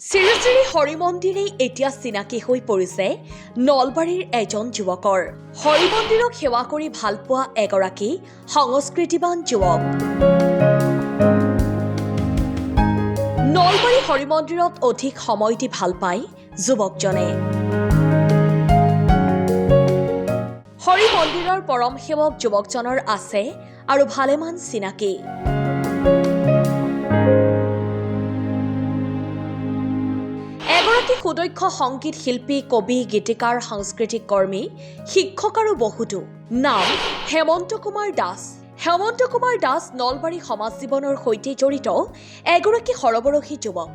শ্ৰী শ্ৰী হৰি মন্দিৰেই এতিয়া চিনাকি হৈ পৰিছে নলবাৰীৰ এজন যুৱকৰ। হৰি মন্দিৰক সেৱা কৰি ভাল পোৱা এগৰাকী সংস্কৃতিবান যুৱক। নলবাৰী হৰি মন্দিৰত অধিক সময় দি ভাল পায় যুৱকজনে। হৰি মন্দিৰৰ পৰম সেৱক যুৱকজনৰ আছে আৰু ভালেমান চিনাকি। সুদক্ষ সংগীত শিল্পী, কবি, গীতিকাৰ, সাংস্কৃতিক কৰ্মী, শিক্ষক আৰু বহুতো। নাম হেমন্ত কুমাৰ দাস। হেমন্ত কুমাৰ দাস নলবাৰী সমাজ জীৱনৰ সৈতে জড়িত এগৰাকী সৰবৰহী যুৱক।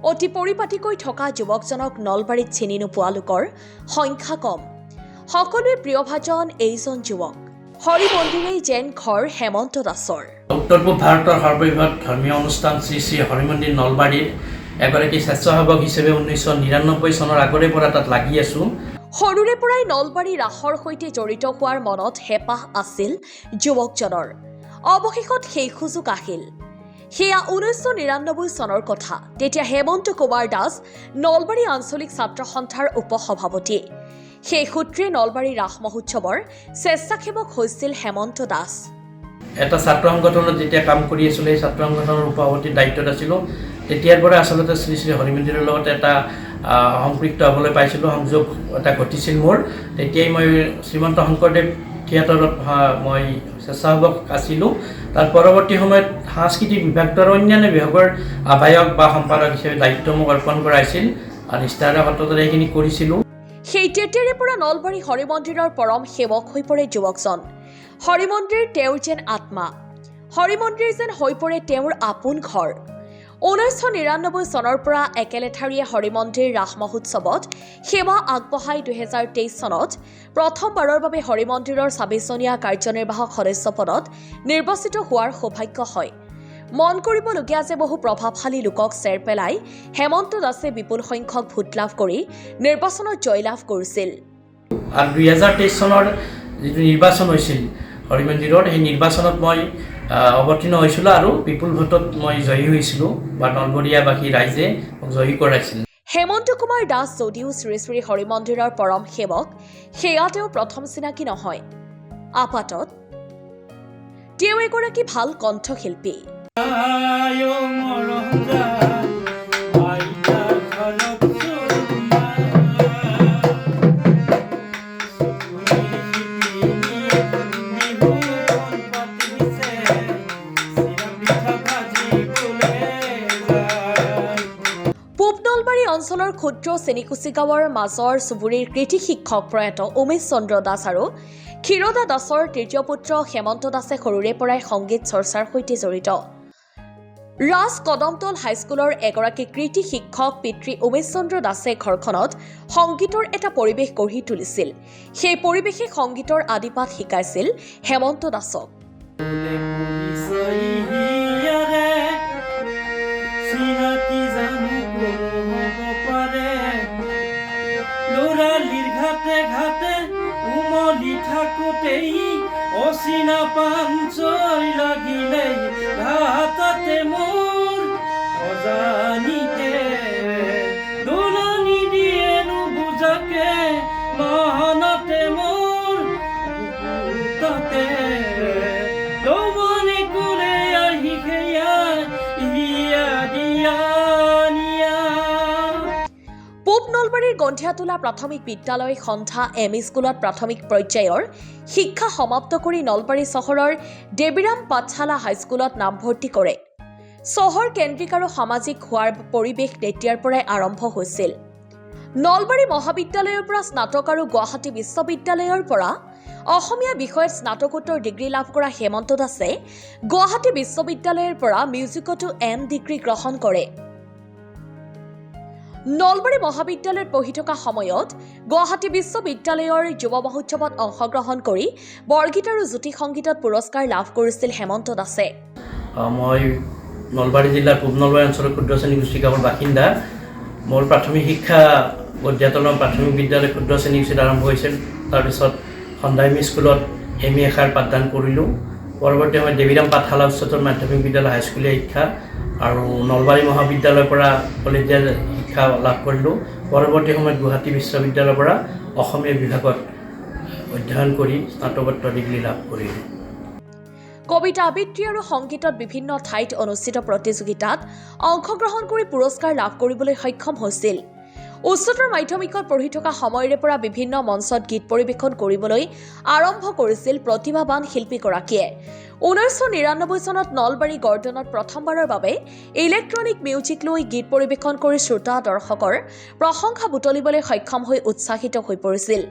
অতি পৰিপাটিকৈ থকা যুৱকজনক নলবাৰীত চিনি নোপোৱা লোকৰ সংখ্যা কম। সকলোৱে প্ৰিয়ভাজন এইজন যুৱক। হৰি মন্দিৰেই যেন ঘৰ হেমন্ত দাসৰ। উত্তৰ পূব ভাৰতৰ সৰ্ববৃহৎ ধৰ্মীয় অনুষ্ঠান শ্ৰী শ্ৰী হৰি মন্দিৰ নলবাৰীৰ এগৰাকী স্বেচ্ছাসেৱক হিচাপে 1999 চনৰ আগৰে পৰা তাত লাগি আছো। সৰুৰে পৰাই নলবাৰী ৰাসৰ সৈতে জড়িত হোৱাৰ মনত হেঁপাহ আছিল যুৱকজনৰ। অৱশেষত সেই সুযোগ আহিল। সেয়া 1999 চনৰ কথা। তেতিয়া হেমন্ত কুমাৰ দাস নলবাৰী আঞ্চলিক ছাত্ৰ সন্থাৰ উপসভাপতি। সেই সূত্ৰে নলবাৰী ৰাস মহোৎসৱৰ স্বেচ্ছাসেৱক হৈছিল হেমন্ত দাস। এটা ছাত্ৰ সংগঠনত যেতিয়া কাম কৰি আছিলোঁ, এই ছাত্ৰ সংগঠনৰ উপসভাপতিৰ দায়িত্বত আছিলোঁ। তেতিয়াৰ পৰা আচলতে শ্ৰী শ্ৰী হৰি মন্দিৰৰ লগত এটা সম্পৃক্ত হ'বলৈ পাইছিলোঁ, সংযোগ এটা ঘটিছিল মোৰ। তেতিয়াই মই শ্ৰীমন্ত শংকৰদেৱ থিয়েটাৰত মই স্বেচ্ছাসেৱক আছিলোঁ। তাৰ পৰৱৰ্তী সময়ত সাংস্কৃতিক বিভাগৰ অন্যান্য বিভাগৰ আহ্বায়ক বা সম্পাদক হিচাপে দায়িত্ব মোক অৰ্পণ কৰা হৈছিল আৰু নিষ্ঠাৰে সততাৰে সেইখিনি কৰিছিলোঁ। সেই তেতিয়াৰে পৰা নলবাৰী হৰি মন্দিৰৰ পৰম সেৱক হৈ পৰে যুৱকজন। হৰি মন্দিৰ তেওঁৰ যেন আত্মা। হৰি মন্দিৰ যেন হৈ পৰে তেওঁৰ আপোন ঘৰ। 1999 চনৰ পৰা একেলেঠাৰিয়ে হৰি মন্দিৰ ৰাস মহোৎসৱত সেৱা আগবঢ়াই 2023 চনত প্ৰথমবাৰৰ বাবে হৰি মন্দিৰৰ 26জনীয়া কাৰ্যনিৰ্বাহক সদস্য পদত নিৰ্বাচিত হোৱাৰ সৌভাগ্য হয়। মন কৰিবলগীয়া যে বহু প্ৰভাৱশালী লোকক চেৰ পেলাই হেমন্ত দাসে বিপুল সংখ্যক ভোট লাভ কৰি নিৰ্বাচনত জয়লাভ কৰিছিল। আৰু 2023 চনৰ যিটো নিৰ্বাচন হৈছিল হৰি মন্দিৰৰ, সেই নিৰ্বাচনত মই অৱতীৰ্ণ হৈছিলোঁ আৰু বিপুল ভোটত মই জয়ী হৈছিলোঁ বা নলবৰীয়াবাসী ৰাইজে মোক জয়ী কৰাইছিল। হেমন্ত কুমাৰ দাস যদিও শ্ৰী শ্ৰী হৰি মন্দিৰৰ পৰম সেৱক, সেয়া তেওঁ প্ৰথম চিনাকি নহয়। আপাতত তেওঁ এগৰাকী ভাল কণ্ঠশিল্পী। অঞ্চলৰ ক্ষুদ্ৰ চেনিকুচি গাঁৱৰ মাজৰ চুবুৰীৰ কৃতি শিক্ষক প্ৰয়াত উমেশ চন্দ্ৰ দাস আৰু ক্ষীৰদা দাসৰ তৃতীয় পুত্ৰ হেমন্ত দাসে সৰুৰে পৰাই সংগীত চৰ্চাৰ সৈতে জড়িত। ৰাজ কদমতল হাইস্কুলৰ এগৰাকী কৃতি শিক্ষক পিতৃ উমেশ চন্দ্ৰ দাসে ঘৰখনত সংগীতৰ এটা পৰিৱেশ গঢ়ি তুলিছিল। সেই পৰিৱেশে সংগীতৰ আদিপাঠ শিকাইছিল হেমন্ত দাসক। ঘাটে উমলি থাকোতেই অচিনা পাঞ্চই লাগিলে ঘাটতে মোৰ অজানিতে দোলনি দিয়ে নুবুজাকে মহনতে মোৰ তাতে দৌমনি কোলে আহি খেয়া ইয়া দিয়া। পূব নলবাৰীৰ গন্ধিয়াতোলা প্ৰাথমিক বিদ্যালয়, সন্থা এম.ই. স্কুলত প্ৰাথমিক পৰ্যায়ৰ শিক্ষা সমাপ্ত কৰি নলবাৰী চহৰৰ দেৱীৰাম পাঠশালা হাইস্কুলত নামভৰ্তি কৰে। চহৰ কেন্দ্ৰিক আৰু সামাজিক হোৱাৰ পৰিৱেশ তেতিয়াৰ পৰাই আৰম্ভ হৈছিল। নলবাৰী মহাবিদ্যালয়ৰ পৰা স্নাতক আৰু গুৱাহাটী বিশ্ববিদ্যালয়ৰ পৰা অসমীয়া বিষয়ত স্নাতকোত্তৰ ডিগ্ৰী লাভ কৰা হেমন্ত দাসে গুৱাহাটী বিশ্ববিদ্যালয়ৰ পৰা মিউজিকতো এম ডিগ্ৰী গ্ৰহণ কৰে। নলবাৰী মহাবিদ্যালয়ত পঢ়ি থকা সময়ত গুৱাহাটী বিশ্ববিদ্যালয়ৰ যুৱ মহোৎসৱত অংশগ্ৰহণ কৰি বৰগীত আৰু জ্যোতি সংগীতত পুৰস্কাৰ লাভ কৰিছিল হেমন্ত দাসে। মই নলবাৰী জিলাৰ পূব নলবাৰী অঞ্চলৰ ক্ষুদ্ৰ চেনিকুচি গাঁৱৰ বাসিন্দা। মোৰ প্ৰাথমিক শিক্ষা গন্ধিয়াতলা প্ৰাথমিক বিদ্যালয় ক্ষুদ্ৰ চেনিকুচিত আৰম্ভ হৈছিল। তাৰপিছত সন্ধাইমী স্কুলত এম.ই. শাখাৰ পাঠদান কৰিলোঁ। পৰৱৰ্তী সময়ত দেৱীৰাম পাঠশালা উচ্চতৰ মাধ্যমিক বিদ্যালয় হাইস্কুলীয়া শিক্ষা আৰু নলবাৰী মহাবিদ্যালয়ৰ পৰা কলেজীয়া শিক্ষা লাভ কৰিলোঁ। পৰৱৰ্তী সময়ত গুৱাহাটী বিশ্ববিদ্যালয়ৰ পৰা অসমীয়া বিভাগত অধ্যয়ন কৰি স্নাতকোত্তৰ ডিগ্ৰী লাভ কৰিলোঁ। কবিতা আবৃত্তি আৰু সংগীতত বিভিন্ন ঠাইত অনুষ্ঠিত প্ৰতিযোগিতাত অংশগ্ৰহণ কৰি পুৰস্কাৰ লাভ কৰিবলৈ সক্ষম হৈছিল। উচ্চতৰ মাধ্যমিকত পঢ়ি থকা সময়ৰে পৰা বিভিন্ন মঞ্চত গীত পৰিৱেশন কৰিবলৈ আৰম্ভ কৰিছিল প্ৰতিভাৱান শিল্পীগৰাকীয়ে। 1999 চনত নলবাৰী গৰ্ডনত প্ৰথমবাৰৰ বাবে ইলেক্ট্ৰনিক মিউজিক লৈ গীত পৰিৱেশন কৰি শ্ৰোতা দৰ্শকৰ প্ৰশংসা বুটলিবলৈ সক্ষম হৈ উৎসাহিত হৈ পৰিছিল।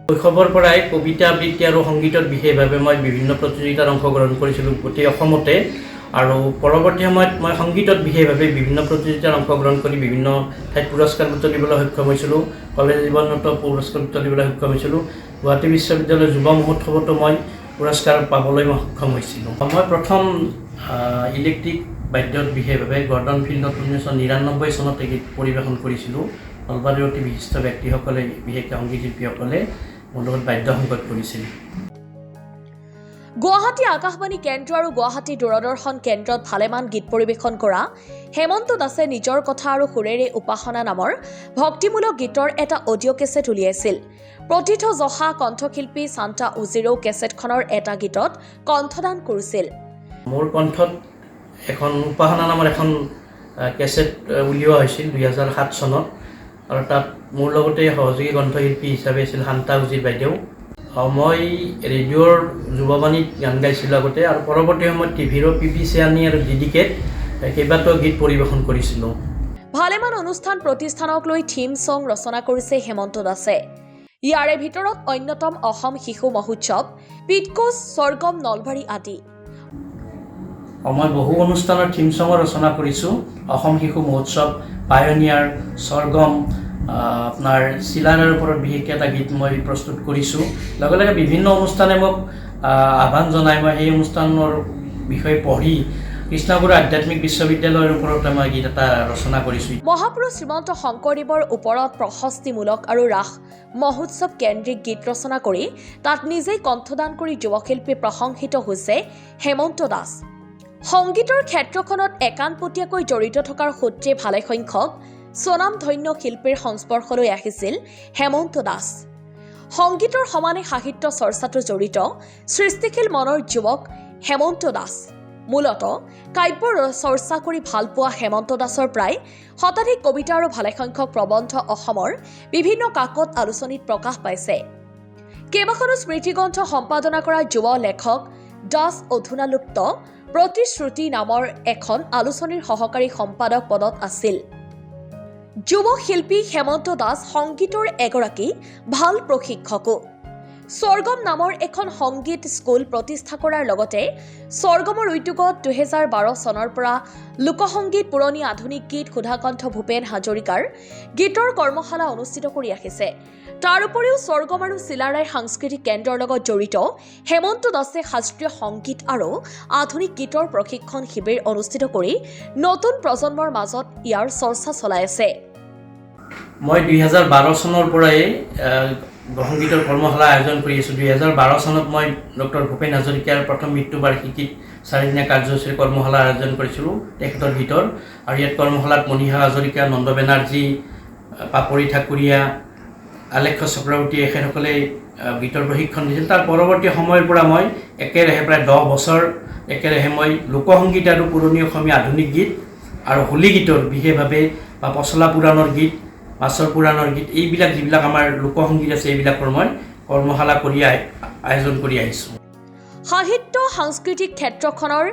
শৈশৱৰ পৰাই কবিতা আবৃত্তি আৰু সংগীতত বিশেষভাৱে মই বিভিন্ন প্ৰতিযোগিতাত অংশগ্ৰহণ কৰিছিলোঁ গোটেই অসমতে। আৰু পৰৱৰ্তী সময়ত মই সংগীতত বিশেষভাৱে বিভিন্ন প্ৰতিযোগিতাত অংশগ্ৰহণ কৰি বিভিন্ন ঠাইত পুৰস্কাৰ বুটলিবলৈ সক্ষম হৈছিলোঁ। কলেজ জীৱনতো পুৰস্কাৰ বুটলিবলৈ সক্ষম হৈছিলোঁ। গুৱাহাটী বিশ্ববিদ্যালয়ৰ যুৱ মহোৎসৱতো মই পুৰস্কাৰ পাবলৈ সক্ষম হৈছিলোঁ। মই প্ৰথম ইলেক্ট্ৰিক বাদ্যত বিশেষভাৱে গৰ্ডন ফিল্ডত 1999 চনত গীত পৰিৱেশন কৰিছিলোঁ। নলবাৰীৰ অতি বিশিষ্ট ব্যক্তিসকলে বিশেষকৈ সংগীত শিল্পীসকলে মোৰ লগত বাদ্য সংগত কৰিছিল। গুৱাহাটী আকাশবাণী কেন্দ্ৰ আৰু গুৱাহাটী দূৰদৰ্শন কেন্দ্ৰত ভালেমান গীত পৰিৱেশন কৰা হেমন্ত দাসে নিজৰ কথা আৰু সুৰেৰে উপাসনা নামৰ ভক্তিমূলক গীতৰ এটা অডিঅ' কেছেট উলিয়াইছিল। প্ৰথিত জহা কণ্ঠশিল্পী চান্তা উজিৰেও কেছেটখনৰ এটা গীতত কণ্ঠদান কৰিছিল। মোৰ কণ্ঠত এখন উপাসনা নামৰ এখন কেছেট উলিওৱা হৈছিল 2007 চনত। আৰু তাত মোৰ লগতে সহযোগী কণ্ঠশিল্পী হিচাপে আছিল শান্তা উজিৰ বাইদেউ। মই ৰেডিঅ'ৰ যুৱবাণীত গান গাইছিলোঁ আগতে, আৰু পৰৱৰ্তী সময়ত টিভিৰো PB চেয়ানী আৰু DD-ত কেইবাটাও গীত পৰিৱেশন কৰিছিলোঁ। ভালেমান অনুষ্ঠান প্ৰতিষ্ঠানক লৈ থিম ছং ৰচনা কৰিছে হেমন্ত দাসে। ইয়াৰে ভিতৰত অন্যতম অসম শিশু মহোৎসৱ, পিটকোচ, স্বৰ্গম নলবাৰী আদি। মই বহু অনুষ্ঠানৰ থিম ছঙো ৰচনা কৰিছোঁ। অসম শিশু মহোৎসৱ, পায়নিয়াৰ, স্বৰ্গম, আপোনাৰ চিলাৰৰ ওপৰত বিশেষকৈ এটা গীত মই প্ৰস্তুত কৰিছোঁ। লগে লগে বিভিন্ন অনুষ্ঠানে মোক আহ্বান জনাই মই সেই অনুষ্ঠানৰ বিষয়ে পঢ়ি কৃষ্ণগুৰু আধ্যাত্মিক বিশ্ববিদ্যালয়ৰ ওপৰত মই গীত এটা ৰচনা কৰিছোঁ। মহাপুৰুষ শ্ৰীমন্ত শংকৰদেৱৰ ওপৰত প্ৰশস্তিমূলক আৰু ৰাস মহোৎসৱ কেন্দ্ৰিক গীত ৰচনা কৰি তাত নিজেই কণ্ঠদান কৰি যুৱশিল্পী প্ৰশংসিত হৈছে হেমন্ত দাস। সংগীতৰ ক্ষেত্ৰখনত একাণপতীয়াকৈ জড়িত থকাৰ সূত্ৰে ভালেসংখ্যক স্বনামধন্য শিল্পীৰ সংস্পৰ্শলৈ আহিছিল হেমন্ত দাস। সংগীতৰ সমানে সাহিত্য চৰ্চাতো জড়িত সৃষ্টিশীল মনৰ যুৱক হেমন্ত দাস। মূলতঃ কাব্যৰ চৰ্চা কৰি ভাল পোৱা হেমন্ত দাসৰ প্ৰায় শতাধিক কবিতা আৰু ভালেসংখ্যক প্ৰবন্ধ অসমৰ বিভিন্ন কাকত আলোচনীত প্ৰকাশ পাইছে। কেইবাখনো স্মৃতিগ্ৰন্থ সম্পাদনা কৰা যুৱ লেখক দাস অধুনালুপ্ত প্ৰতিশ্ৰুতি নামৰ এখন আলোচনীৰ সহকাৰী সম্পাদক পদত আছিল। যুৱ শিল্পী হেমন্ত দাস সংগীতৰ এগৰাকী ভাল প্ৰশিক্ষকো। স্বৰ্গম নামৰ এখন সংগীত স্কুল প্ৰতিষ্ঠা কৰাৰ লগতে স্বৰ্গমৰ উদ্যোগত 2012 চনৰ পৰা লোকসংগীত, পুৰণি আধুনিক গীত, সুধাকণ্ঠ ভূপেন হাজৰিকাৰ গীতৰ কৰ্মশালা অনুষ্ঠিত কৰি আহিছে। তাৰ উপৰিও স্বৰ্গম আৰু চিলাৰায় সাংস্কৃতিক কেন্দ্ৰৰ লগত জড়িত হেমন্ত দাসে শাস্ত্ৰীয় সংগীত আৰু আধুনিক গীতৰ প্ৰশিক্ষণ শিবিৰ অনুষ্ঠিত কৰি নতুন প্ৰজন্মৰ মাজত ইয়াৰ চৰ্চা চলাই আছে। মই 2012 চনৰ পৰাই সংগীতৰ কৰ্মশালা আয়োজন কৰি আছোঁ। 2012 চনত মই ডক্টৰ ভূপেন হাজৰিকাৰ প্ৰথম মৃত্যুবাৰ্ষিকীত 4দিনীয়া কাৰ্যসূচীৰ কৰ্মশালা আয়োজন কৰিছিলোঁ তেখেতৰ গীতৰ। আৰু ইয়াত কৰ্মশালাত মণিষা হাজৰিকা, নন্দ বেনাৰ্জী, পাপৰি ঠাকুৰীয়া, আলেখ্য চক্ৰৱৰ্তী এখেতসকলে গীতৰ প্ৰশিক্ষণ দিছিল। তাৰ পৰৱৰ্তী সময়ৰ পৰা মই একেৰাহে প্ৰায় 10 বছৰ একেৰাহে মই লোকসংগীত আৰু পুৰণি অসমীয়া আধুনিক গীত আৰু হোলী গীতৰ বিশেষভাৱে বা পচলা পুৰাণৰ গীত, মাছৰ পুৰাণৰ গীত, এইবিলাক যিবিলাক আমাৰ লোকসংগীত আছে এইবিলাকৰ মই কৰ্মশালা কৰি আয়োজন কৰি আহিছোঁ। সাহিত্য সাংস্কৃতিক ক্ষেত্ৰখনৰ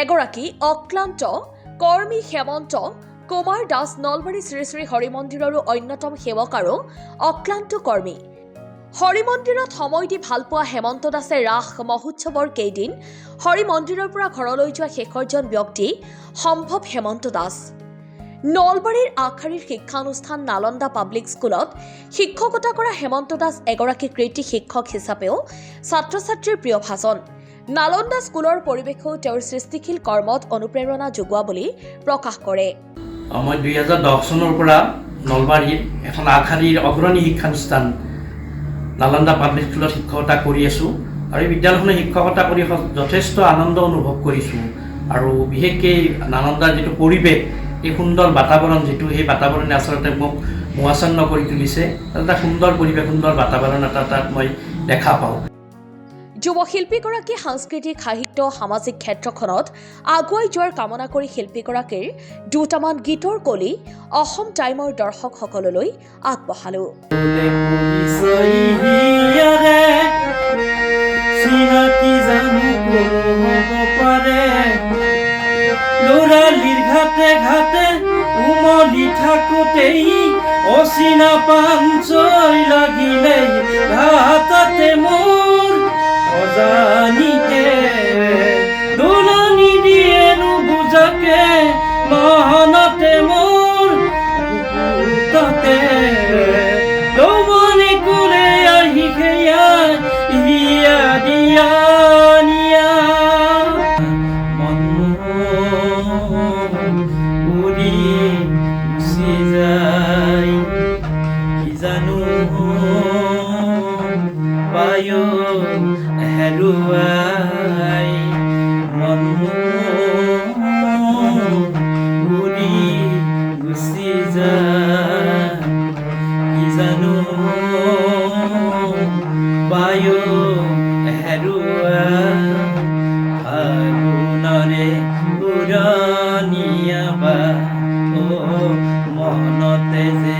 এগৰাকী অক্লান্ত কৰ্মী হেমন্ত কুমাৰ দাস নলবাৰী শ্ৰী শ্ৰী হৰি মন্দিৰৰো অন্যতম সেৱক আৰু অক্লান্ত কৰ্মী। হৰি মন্দিৰত সময় দি ভাল পোৱা হেমন্ত দাসে ৰাস মহোৎসৱৰ কেইদিন হৰি মন্দিৰৰ পৰা ঘৰলৈ যোৱা শেষৰজন ব্যক্তি সম্ভৱ হেমন্ত দাস। নলবাৰীৰ আগশাৰীৰ শিক্ষানুষ্ঠান নালন্দা পাব্লিক স্কুলত শিক্ষকতা কৰা হেমন্ত দাস এগৰাকী কৃতি শিক্ষক হিচাপেও ছাত্ৰ ছাত্ৰীৰ প্ৰিয় ভাজন। নালন্দা স্কুলৰ পৰিৱেশেও তেওঁৰ সৃষ্টিশীল কৰ্মত অনুপ্ৰেৰণা যোগোৱা বুলি প্ৰকাশ কৰে। মই 2010 চনৰ পৰা নলবাৰীৰ এখন আগশাৰীৰ অগ্ৰণী শিক্ষানুষ্ঠান নালন্দা পাব্লিক স্কুলত শিক্ষকতা কৰি আছোঁ। আৰু এই বিদ্যালয়খনে শিক্ষকতা কৰি যথেষ্ট আনন্দ অনুভৱ কৰিছোঁ। আৰু বিশেষকৈ নালন্দাৰ যিটো পৰিৱেশ এই সুন্দৰ বাতাবৰণ যিটো সেই বাতাবৰণে আচলতে মোক মোহাচ্ছন্ন কৰি তুলিছে এটা সুন্দৰ পৰিৱেশ সুন্দৰ বাতাবৰণ এটা তাত মই দেখা পাওঁ যুৱ শিল্পীগৰাকী সাংস্কৃতিক সাহিত্য সামাজিক ক্ষেত্ৰখনত আগুৱাই যোৱাৰ কামনা কৰি শিল্পীগৰাকীৰ দুটামান গীতৰ কলি অসম টাইমৰ দৰ্শকসকললৈ আগবঢ়ালো ল'ৰালিৰ ঘাটে ঘাটে উমলি থাকোঁতেই অচিনা পাঞ্চই লাগিলে ঘাটতে মোৰ অজানিতে দোলনি দিয়ে নুবুজাকে মহনতে মোৰ তাতে দৌমনি কোলে আহি খেয়া হিয়া দিয়া নিয়া উৰি গুচি যায় কি জানো পায় হেৰুৱাই মন উৰি গুচি যায় কি জানো পায় হেৰুৱাই ফাগুণৰে উৰণীয়া বা মনতে যে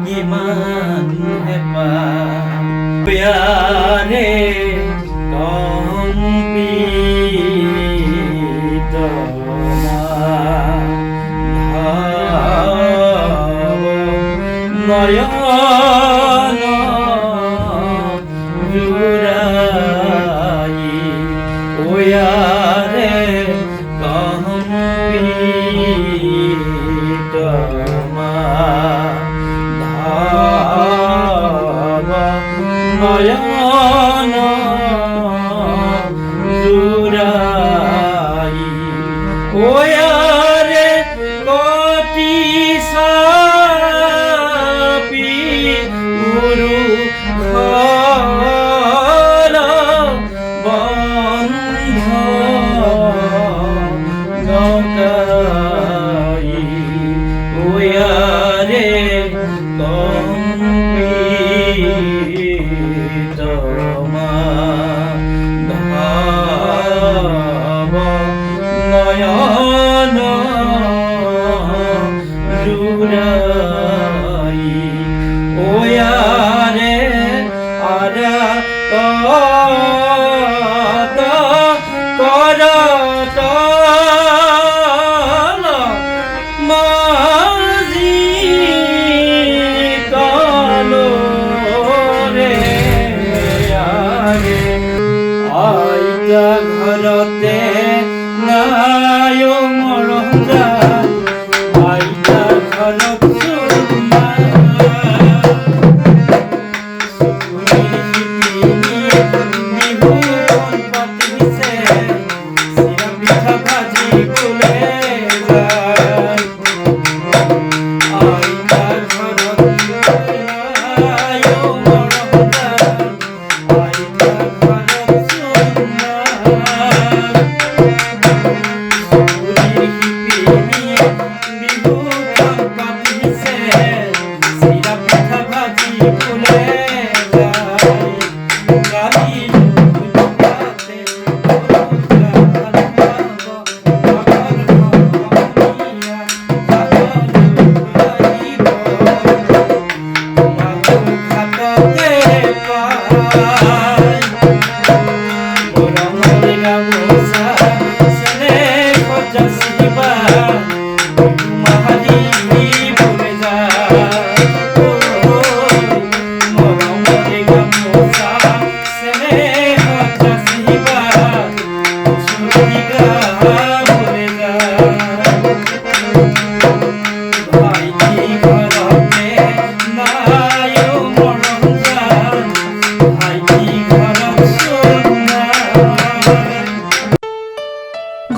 কিমান হেঁপাহ প্যাৰে কম্পিত নয়ন জুৰাই ওয়াৰে কম্পিত ধাব নয়ন জুৰাই ওয়াৰে কটি সাপি উৰু নয়ন জুৰাই ওয়াৰে আৰা কৰত মাঝি কালো ৰে আইতা ঘৰতে নাই মৰম যায় আইতা ঘৰত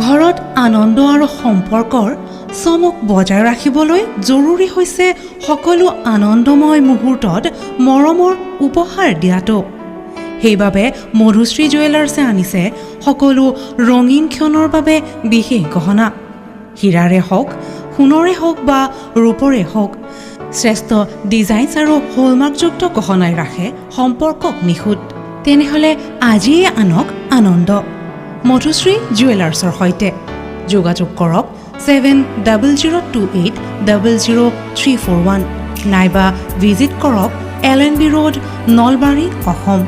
ঘৰত আনন্দ আৰু সম্পৰ্কৰ চমক বজাই ৰাখিবলৈ জৰুৰী হৈছে সকলো আনন্দময় মুহূৰ্তত মৰমৰ উপহাৰ দিয়াটো। সেইবাবে মধুশ্ৰী জুৱেলাৰ্ছে আনিছে সকলো ৰঙীন ক্ষণৰ বাবে বিশেষ গহনা। হীৰাৰে হওক, সোণৰে হওক বা ৰূপৰে হওক শ্ৰেষ্ঠ ডিজাইনছ আৰু হলমাৰ্কযুক্ত গহনাই ৰাখে সম্পৰ্কক নিখুঁত। তেনেহ'লে আজিয়ে আনক আনন্দ মধুশ্ৰী জুৱেলাৰ্ছৰ সৈতে। যোগাযোগ কৰক 7002800341 নাইবা ভিজিট কৰক LNB ৰোড নলবাৰী অসম।